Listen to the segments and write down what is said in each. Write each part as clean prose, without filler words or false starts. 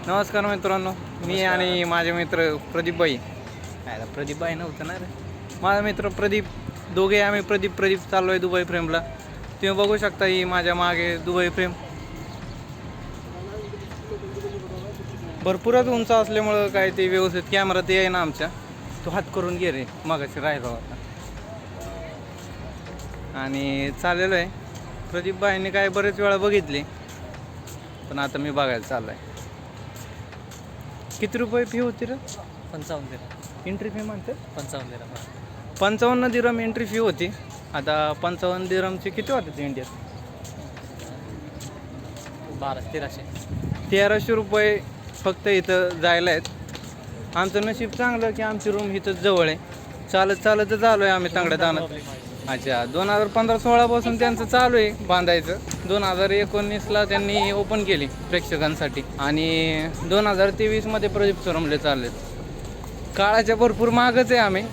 नमस्कार मित्रांनो, मी आणि माझे मित्र प्रदीपभाई. प्रदीपभाई नव्हतं ना रे, माझा मित्र प्रदीप. दोघे आम्ही प्रदीप चाललो आहे दुबई फ्रेमला. तुम्ही बघू शकता ही माझ्या मागे दुबई फ्रेम. भरपूरच उंच असल्यामुळं काय ते व्यवस्थित कॅमेरा ते आहे ना आमच्या, तो हात करून गे रे मागाशी राहिला होता. आणि चाललेलो आहे. प्रदीपभाईंनी काय बरेच वेळा बघितले, पण आता मी बघायला चाललो आहे. किती रुपये फी होती रे? 55 दिरहम. एंट्री फी म्हणते 55 दिरहम. 55 दिरहम एंट्री फी होती. आता 55 दिरहमचे किती होते इंडियात? 1300 रुपये फक्त इथं जायला आहेत. आमचं नशीब चांगलं की आमची रूम इथंच जवळ आहे. चालतच आलो आहे आम्ही तांगड्या दानात. अच्छा, 2015-16 पासून त्यांचं चालू आहे बांधायचं. 2019ला त्यांनी ओपन केली प्रेक्षकांसाठी आणि 2023मध्ये प्रदीप चोरमले चाललेत. काळाच्या भरपूर मागच आहे आम्ही,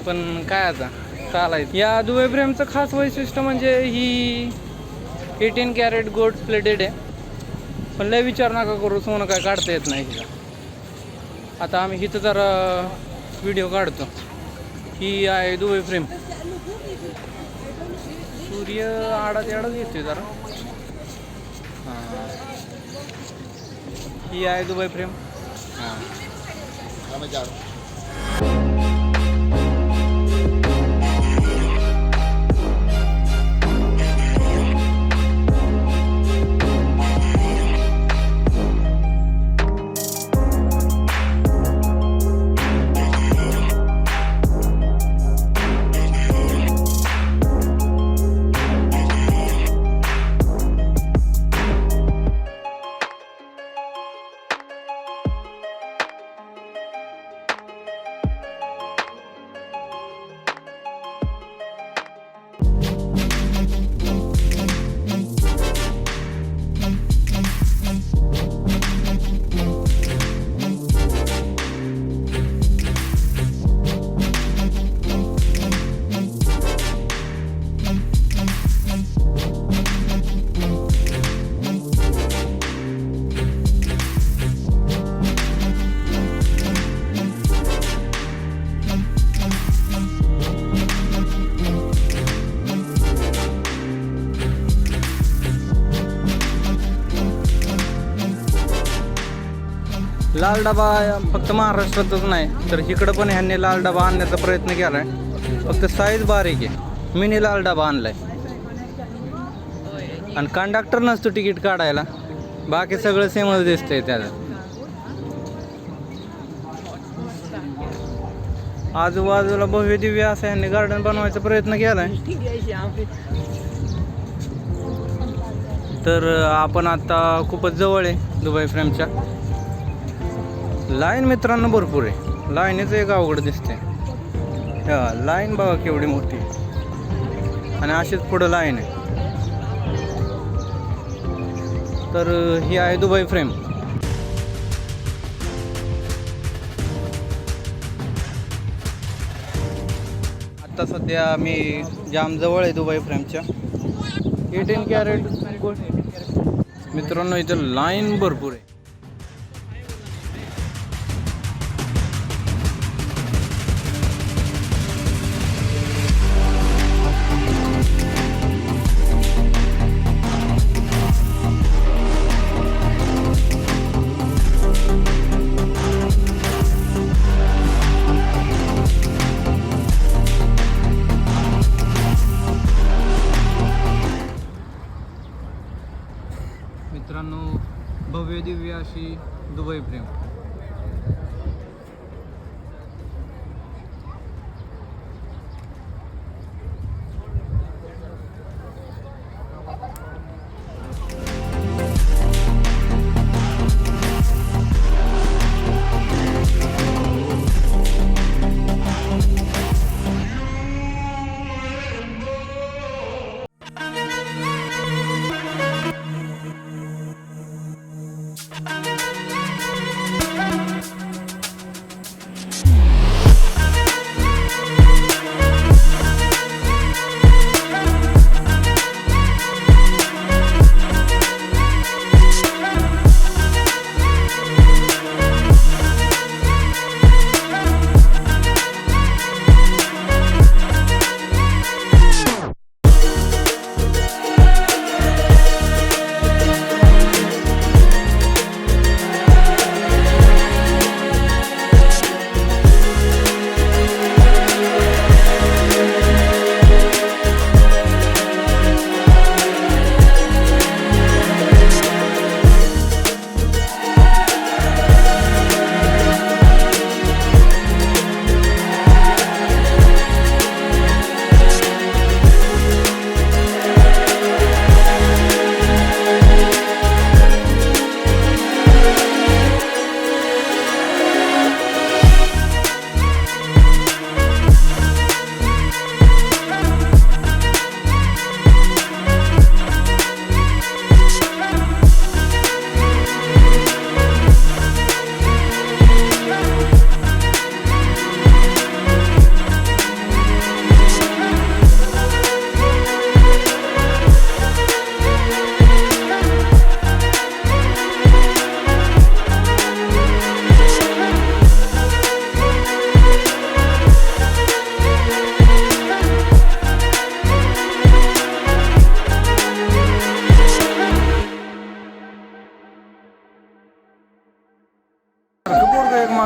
पण काय आता चालायचं. या दुबई फ्रेमचं खास वैशिष्ट्य म्हणजे ही 18 कॅरेट गोल्ड प्लेटेड आहे. पण लय विचार नका करू, सोनं काय काढता येत नाही हिला. आता आम्ही इथं जरा व्हिडिओ काढतो. ही आहे दुबई फ्रेम. सूर्य आडाच येतोय जरा. हां, ही आहे दुबई फ्रेम. हां, लाल डबा फक्त महाराष्ट्रातच नाही तर इकडं पण ह्यांनी लाल डबा आणण्याचा प्रयत्न केला आहे. फक्त साईज बारीक आहे. मिनी लाल डबा आणलाय आणि कंडक्टर नसतो तिकीट काढायला. बाकी सगळं सेमच दिसतंय त्याला. आजूबाजूला भव्य दिव्य असं ह्यांनी गार्डन बनवायचा प्रयत्न केलाय. तर आपण आता खूपच जवळ आहे दुबई फ्रेमच्या. लाईन मित्रांनो भरपूर आहे. लाईनीच एक अवघड दिसते. लाईन बघा केवढी मोठी आणि अशीच पुढं लाईन आहे. तर ही आहे दुबई फ्रेम. आता सध्या मी जाम जवळ आहे दुबई फ्रेमच्या. 18 कॅरेट मित्रांनो, इथं लाईन भरपूर आहे. मित्रांनो, भव्य दिव्य अशी दुबई फ्रेम.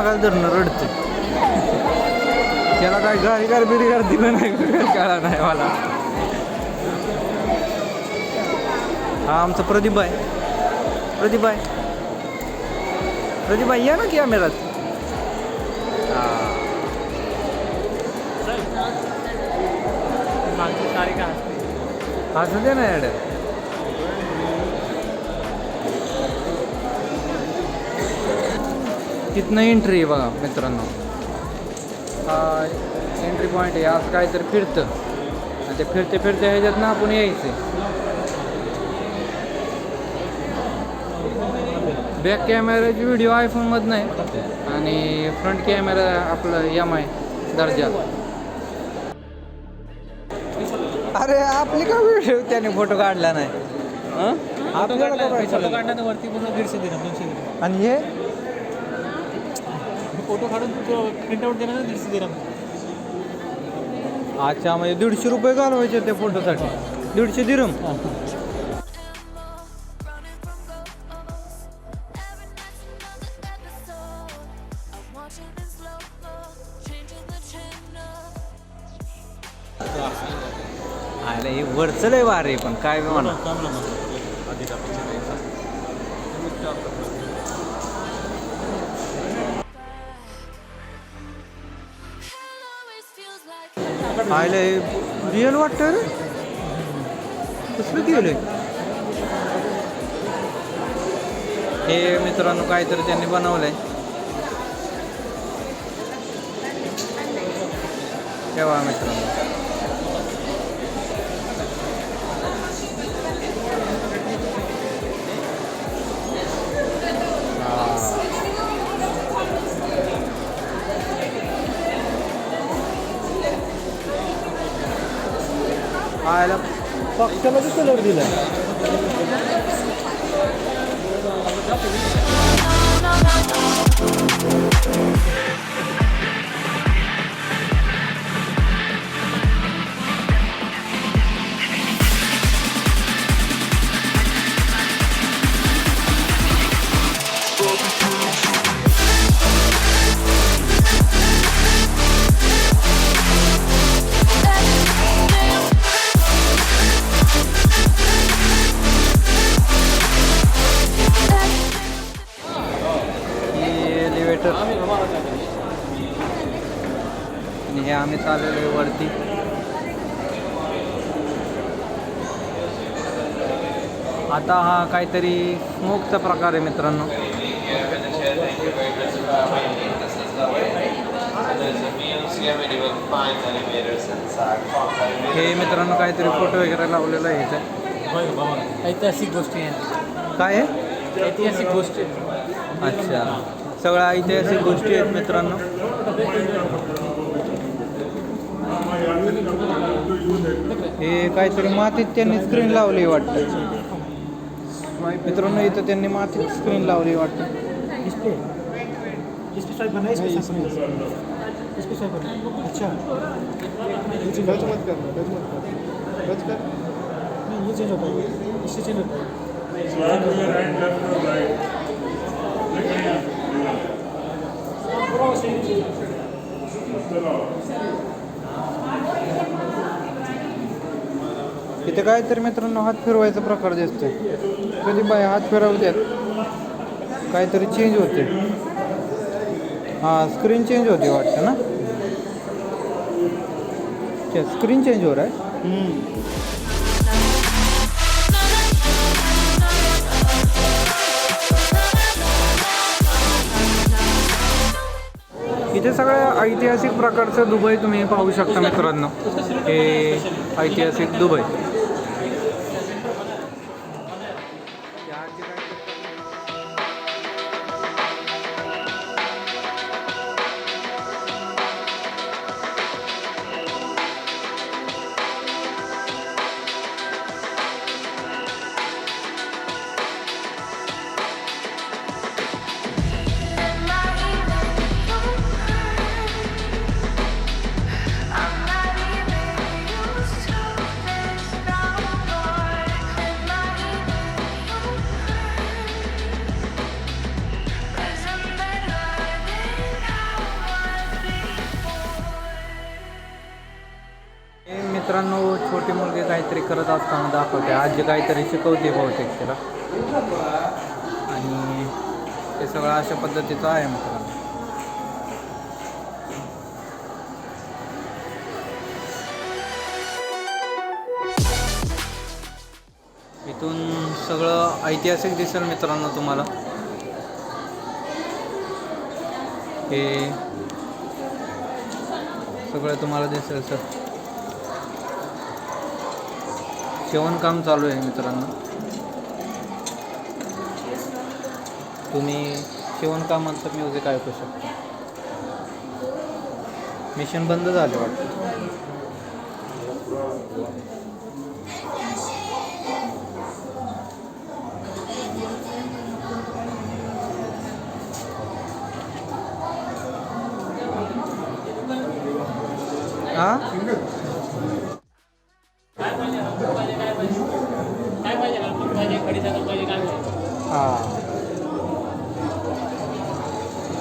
मागायला धरणं रडतं. त्याला काय गाडीगार बिरीगार दिलं नाही कळा नाही मला. हा आमचा प्रदीप आहे. प्रदीप या ना कॅमेरात. असं दे ना ॲड. तिथनं एंट्री आहे बघा मित्रांनो. हा एंट्री पॉईंट आहे. असं काहीतरी फिरतं आणि ते फिरते ह्याच्यातनं आपण यायचं. बॅक कॅमेराची व्हिडिओ आयफोनमधनं आहे आणि फ्रंट कॅमेरा आपलं MI दर्जा. अरे आपली का व्हिडिओ त्याने फोटो काढला नाही. आपल्याला का फोटो काढण्यात वरती पूर्ण 150 दिला 200 दिला. आणि हे फोटो काढून प्रिंटआउट दिला ना 150 दिला. अच्छा म्हणजे 150 रुपये घालवायचे त्या फोटोसाठी. 150 दिरम. अरे हे वरचं लय वारे पण काय म्हणा. आयला रिअल वाटतं रे. कसलं केलंय हे मित्रांनो. काहीतरी त्यांनी बनवलंय. ठेवा मित्रांनो. आयला पक्षाला बी कलर दिला. आणि हे आम्ही चाललेलो आहे वरती. आता हा काहीतरी स्मोकचा प्रकार आहे मित्रांनो. हे मित्रांनो काहीतरी फोटो वगैरे लावलेला आहे इथे. ऐतिहासिक गोष्टी आहेत. काय आहे? ऐतिहासिक गोष्टी. अच्छा सगळ्या ऐतिहासिक गोष्टी आहेत मित्रांनो. हे काहीतरी मातीत त्यांनी स्क्रीन लावली वाटतं मित्रांनो. इथं त्यांनी मातीत स्क्रीन लावली वाटतं. अच्छा टच मत कर. नहीं ये चेंज होता है. इससे चेंज होता है. इथे काहीतरी मित्रांनो हात फिरवायचा प्रकार दिसतोय. कधी बाय हात फिरवतात काहीतरी चेंज होते. हां स्क्रीन चेंज होती वाटतं ना. स्क्रीन चेंज हो रहा है. इथे सगळ्या ऐतिहासिक प्रकारचं दुबई तुम्ही पाहू शकता मित्रांनो. हे ऐतिहासिक दुबई. मोठी मुलगी काहीतरी करत असताना दाखवते, आजी काहीतरी शिकवते बहुतेक तिला. आणि ते सगळं अशा पद्धतीचं आहे मित्रांनो. इथून सगळं ऐतिहासिक दिसेल मित्रांनो तुम्हाला. हे सगळं तुम्हाला दिसेल सर. शिवणकाम चालू आहे मित्रांनो. तुम्ही शिवणकामाचं म्युझिक ऐकू शकता. मिशन बंद झाले वाटतं. हा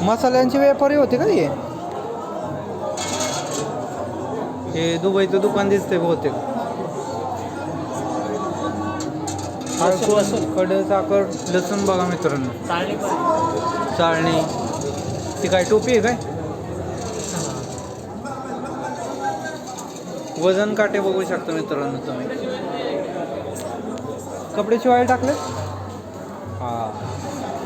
मसाल्यांची व्यापारी होते का हे दुबईचं दुकान दिसतंय बहुतेक. कडे साखर लसूण बघा मित्रांनो. चाळणी ती काय टोपी आहे काय. वजन काटे बघू शकता मित्रांनो तुम्ही. कपडे शिवायला टाकले. हां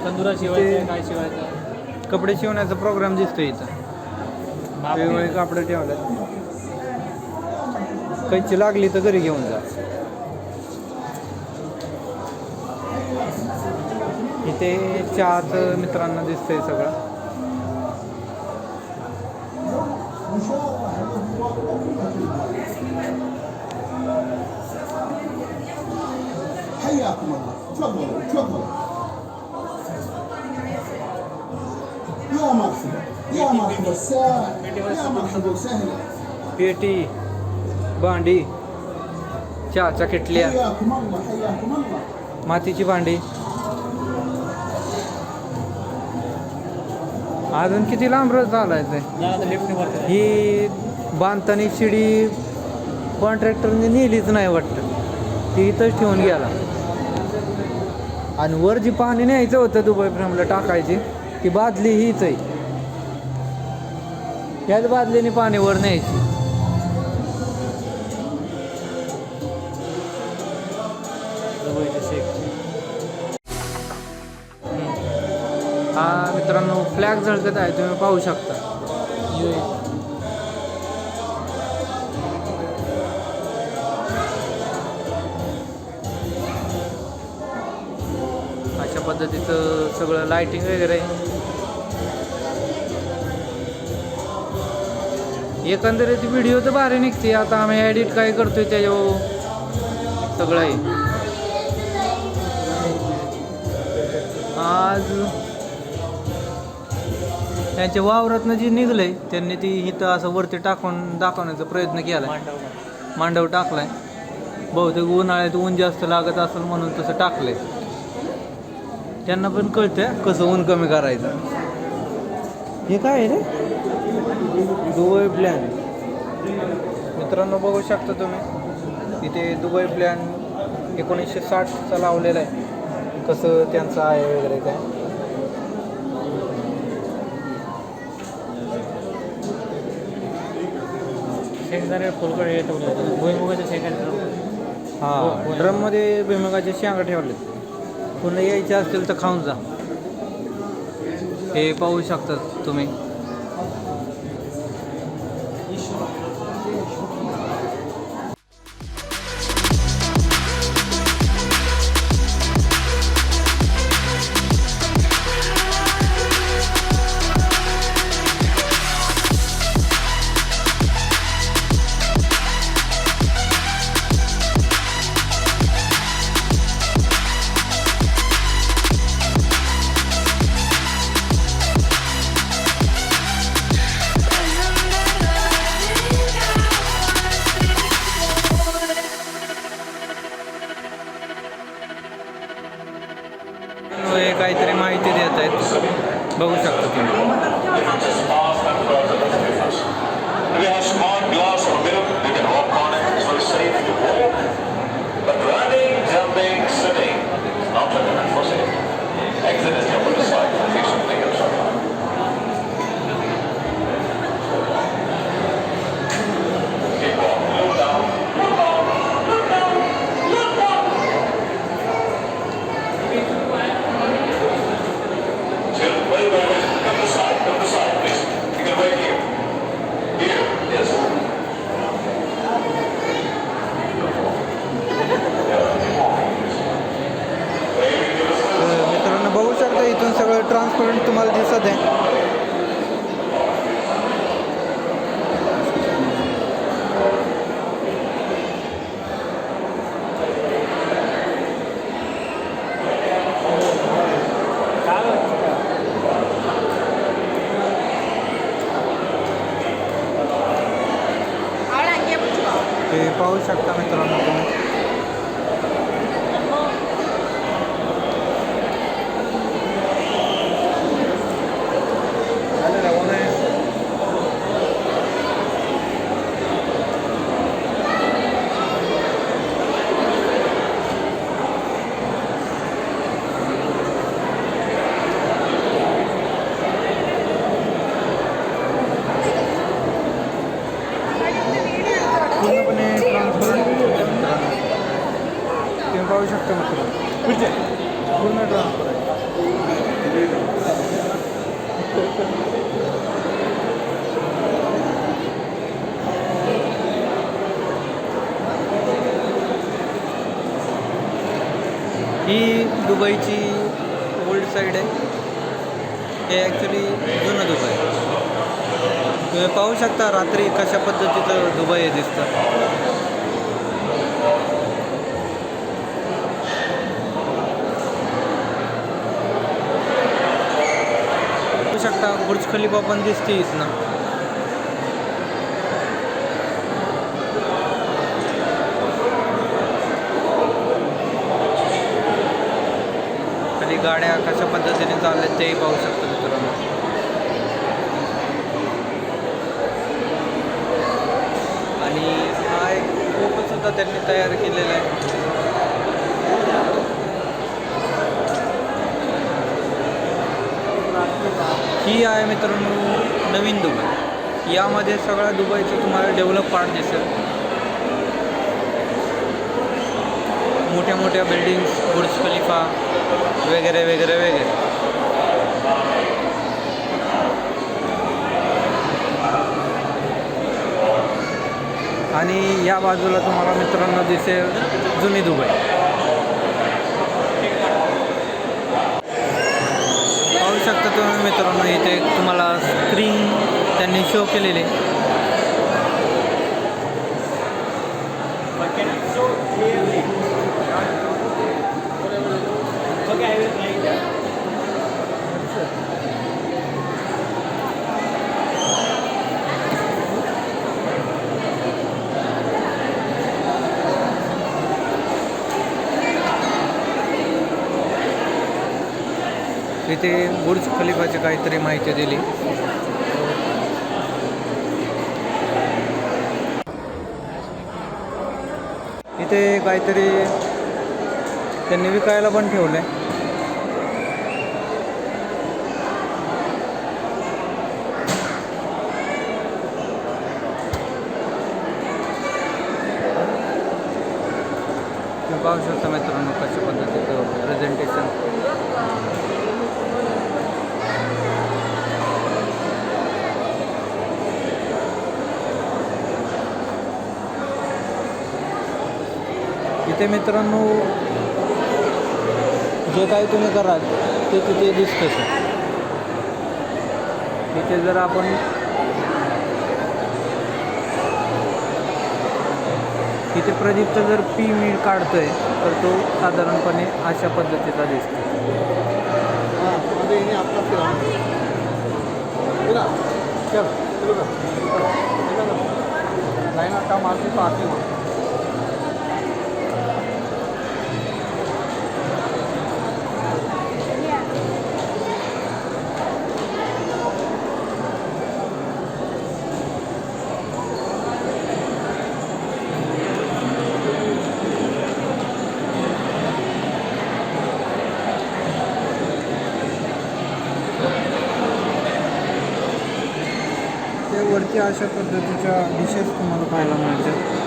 तंदुरा शिवायचं काय शिवायचं. कपडे शिवण्याचा प्रोग्राम दिसतोय इथं. वेगवेगळे कपडे ठेवल्यात. कैची लागली तर घरी घेऊन जा. इथे चहाचं मित्रांना दिसतंय सगळं. حياكم الله تفضلوا تفضلوا يا مرحبا يا مرحبا يا مرحبا وسهلا पेटी भांडी चहाच्या किटल्या حياكم الله मातीची भांडी. अजून किती लांब चालायचंय. ही बांधताना शिडी कॉन्ट्रॅक्टरने नेलीच नाही वाटतं. ती इथंच ठेवून गेला. आणि वर जी पाणी न्यायचं होतं दुबई फ्रेमला टाकायची ती बादली हीच आहे. याच बादलीने पाणी वर न्यायची. हा मित्रांनो फ्लॅग झळकत आहे तुम्ही पाहू शकता. अशा पद्धतीचं सगळं लाइटिंग वगैरे. एकंदरीत व्हिडिओ तर भारी निघते. आता आम्ही एडिट काय करतोय त्याच्यावर सगळं आहे. आज त्यांच्या वावरातनं जे निघलंय त्यांनी ती इथं असं वरती टाकून दाखवण्याचा प्रयत्न केला. मांडव टाकलाय. बहुतेक उन्हाळ्यात ऊन जास्त लागत असेल म्हणून तसं टाकलंय. त्यांना पण कळतंय कसं ऊन कमी करायचं. हे काय आहे रे दुबई प्लॅन मित्रांनो बघू शकता तुम्ही. इथे दुबई प्लॅन 1960चा लावलेला आहे. कसं त्यांचं आहे वगैरे काय. शेंगदाणे फुलकडे ठेवले भुईमुगाच्या शेंगाने. हां ड्रममध्ये भुईमुगाचे शेंगा ठेवले. पुन्हा यायचे असतील तर खाऊन जा. हे पाहू शकता तुम्ही. हे काहीतरी माहिती देत आहेत बघू शकता तुम्ही. We have smart glass for milk. We can walk on it. It's very safe. सगळं ट्रान्सपरंट तुम्हाला दिसत आहे. ते पाहू शकता मित्रांनो तुम्ही. पूर्णपणे ट्रान्सफर तुम्ही पाहू शकता मित्रांनो. पूर्ण ट्रान्सफर आहे. ही दुबईची ओल्ड साईड आहे. हे ॲक्च्युली जुनं दुबई आहे. तुम्ही पाहू शकता रात्री कशा पद्धतीचं दुबई दिसतं. पाहू शकता बुर्ज खलिफा पण दिसते इथनं. खाली गाड्या कशा पद्धतीने चालल्यात तेही पाहू शकता मित्रांनो. आणि हा एक फोटोसुद्धा त्यांनी तयार केलेला आहे. ही आहे मित्रांनो नवीन दुबई. यामध्ये सगळ्या दुबईचं तुम्हाला डेव्हलप पार्ट दिसेल. मोठ्या मोठ्या बिल्डिंग्स, बुर्ज खलिफा वगैरे वगैरे वगैरे. आणि या बाजूला तुम्हाला मित्रांनो दिसेल जुनी दुबई. पाहू शकता तुम्ही मित्रांनो इथे तुम्हाला स्क्रीन त्यांनी शो केलेले. इथे बुर्ज खलिफाची काहीतरी माहिती दिली. इथे काहीतरी त्यांनी विकायला पण ठेवलं आहे. पाहू शकता मित्रांनो कशा पद्धतीचं प्रेझेंटेशन. इथे मित्रांनो जे काही तुम्ही कराल ते तिथे दिसतंच. इथे जर आपण इथे प्रदीपचं जर पी मी काढतोय तर तो साधारणपणे अशा पद्धतीचा दिसतो. नाही ना का मारती पाहते मग. वरती अशा पद्धतीच्या डिशेस तुम्हाला पाहायला मिळतात.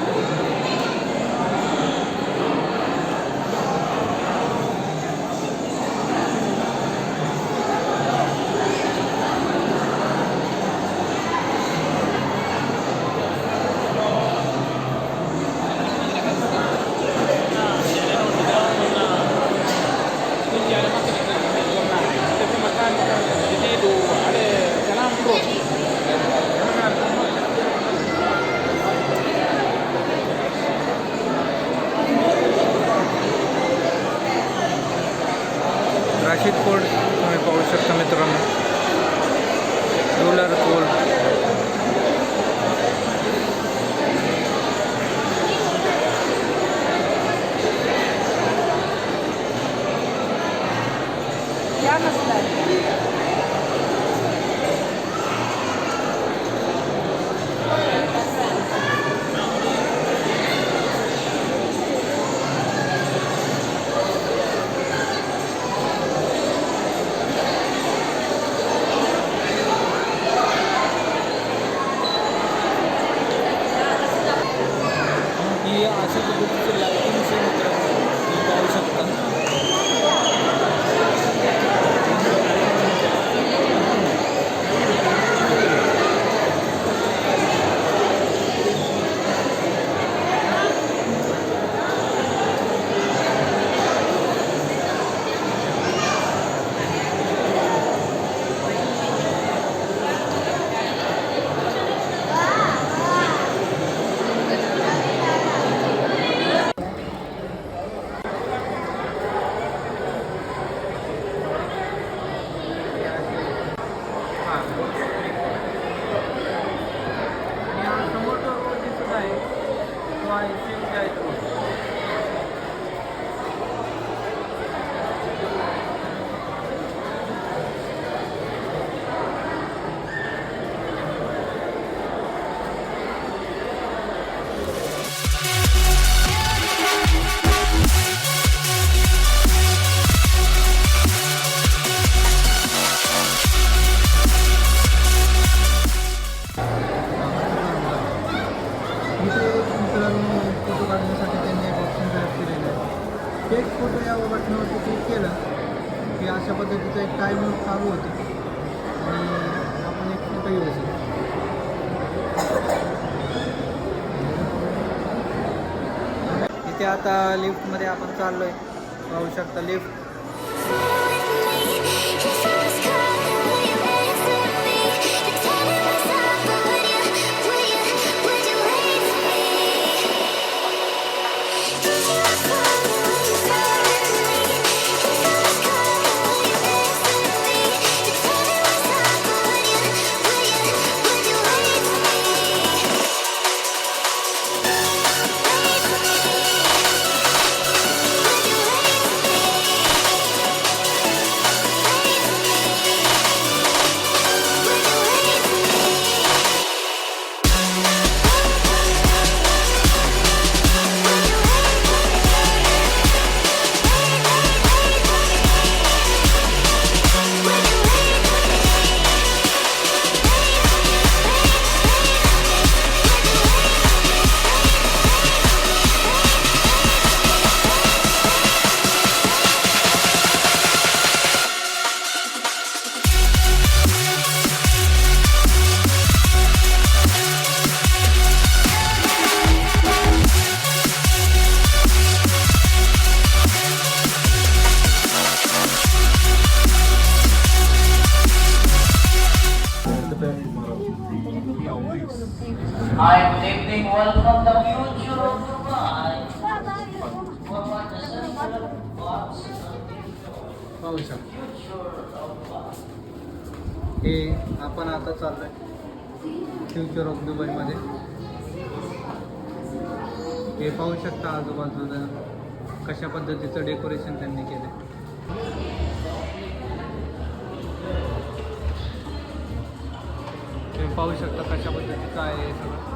मित्रांनो, रुलर पूल. ही अशा पद्धतीची लाईटिंग मित्रांनो तुम्ही पाहू शकता. फोटो काढण्यासाठी त्यांनी एक ऑप्शन तयार केलेलं आहे. टेक फोटो या बटनावरती क्लिक केलं की अशा पद्धतीचं एक टाईम चालू होतं आणि आपण एक फोटो घेऊ शकतो. इथे आता लिफ्टमध्ये आपण चाललो आहे, पाहू शकता lift. Hi, good evening. Welcome to the future of Dubai. पाहू शकता हे आपण आता चाललो आहे फ्युचर ऑफ दुबईमध्ये. हे पाहू शकता आजूबाजूला कशा पद्धतीचं डेकोरेशन त्यांनी केलं. तुम्ही पाहू शकता कशा पद्धतीचं आहे हे सगळं.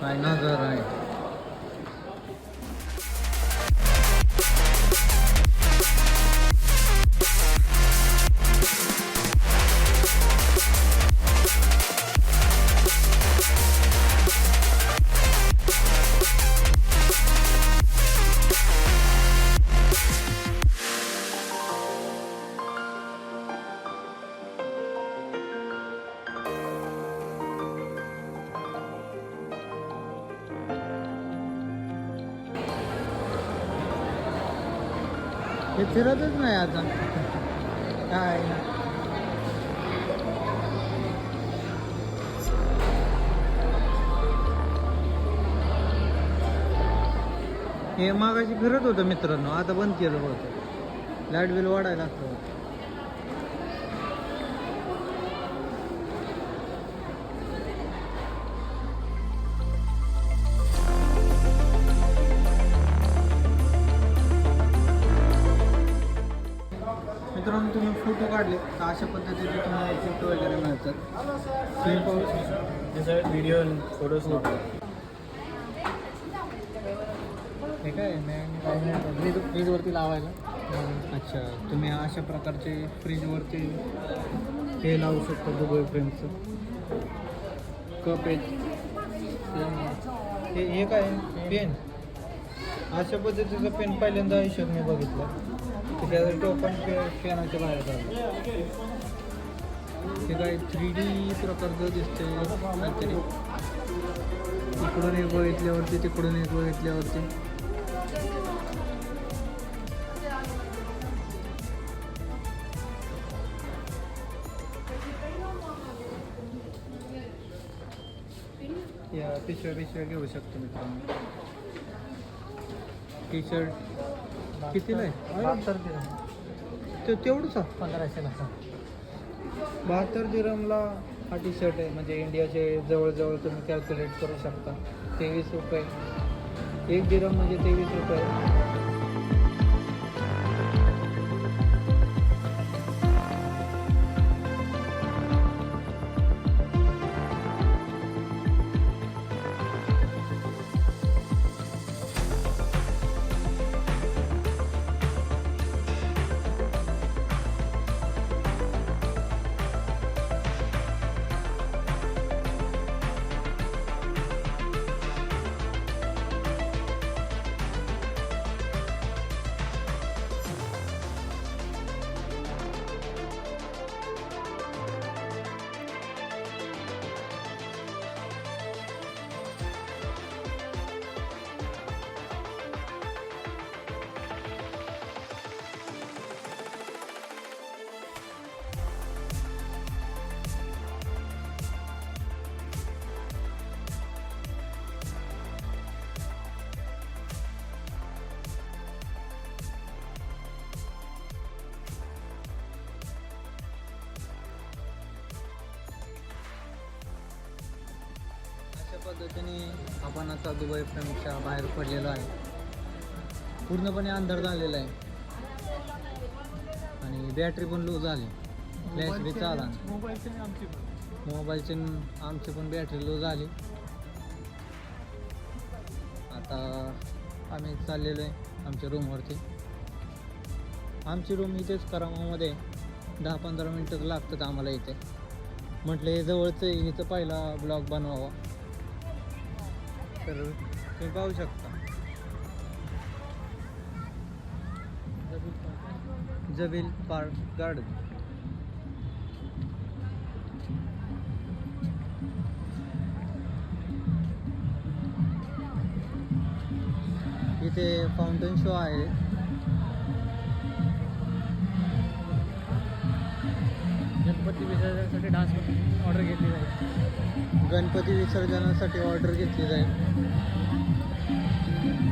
काय नजर आहे. हे फिरतच नाही आता काय. हे मागाशी फिरत होतं मित्रांनो, आता बंद केलं होतं. लाईट बिल वाढायला लागतं. मित्रांनो तुम्ही फोटो काढले तर अशा पद्धतीचे तुम्हाला फोटो वगैरे मिळतात. तुम्ही पाहू शकता. जसं व्हिडिओ फोटोज हे काय फ्रीजवरती लावायला. अच्छा, तुम्ही अशा प्रकारचे फ्रीजवरती हे लावू शकता. दुबई फ्रेमचं कप आहेत. हे काय पेन, अशा पद्धतीचं पेन पहिल्यांदा आयुष्यात मी बघितलं. त्याचं टोपण पेनाच्या बाहेर झालं. ते काय 3D प्रकारचं दिसतंय काहीतरी. इकडून एक बघितल्यावरती, तिकडून एक बघितल्यावरती. या पिशव्या घेऊ शकतो मित्रांनो. टी शर्ट कितीला आहे? तेवढंच 1500 72 दिरहमला हा टी शर्ट आहे. म्हणजे इंडियाचे जवळजवळ तुम्ही कॅल्क्युलेट करू शकता. 23 रुपये. 1 दिरहम म्हणजे 23 रुपये. अशा पद्धतीने आपण आता दुबई फ्रेमच्या बाहेर पडलेलो आहे. पूर्णपणे अंधार झालेला आहे आणि बॅटरी पण लो झाली. फ्लॅश बी चाला. मोबाईलची आमची पण बॅटरी लो झाली. आता आम्ही चाललेलो आहे आमच्या रूमवरती. आमची रूम इथेच करामामध्ये 10-15 मिनटं लागतात आम्हाला इथे. म्हटलं हे जवळचं इथं पहिला ब्लॉग बनवावा. तर तुम्ही पाहू शकता जबील पार्क गार्डन. इथे फाउंटेन शो आहे. गणपती विसर्जनासाठी डान्स ऑर्डर घेतली जाईल. गणपती विसर्जनासाठी ऑर्डर घेतली जाईल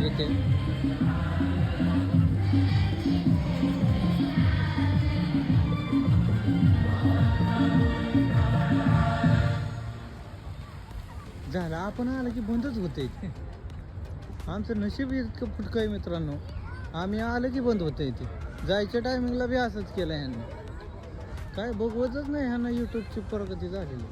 इथे. झालं आपण आलं की बंदच होते. आमचं नशीब इतकं फुटकं आहे मित्रांनो. आम्ही आलं की बंद होतं इथे. जायच्या टायमिंगला बी असंच केलं ह्यांनी. काय बघवतच नाही ह्यांना यूट्यूबची प्रगती झालेली.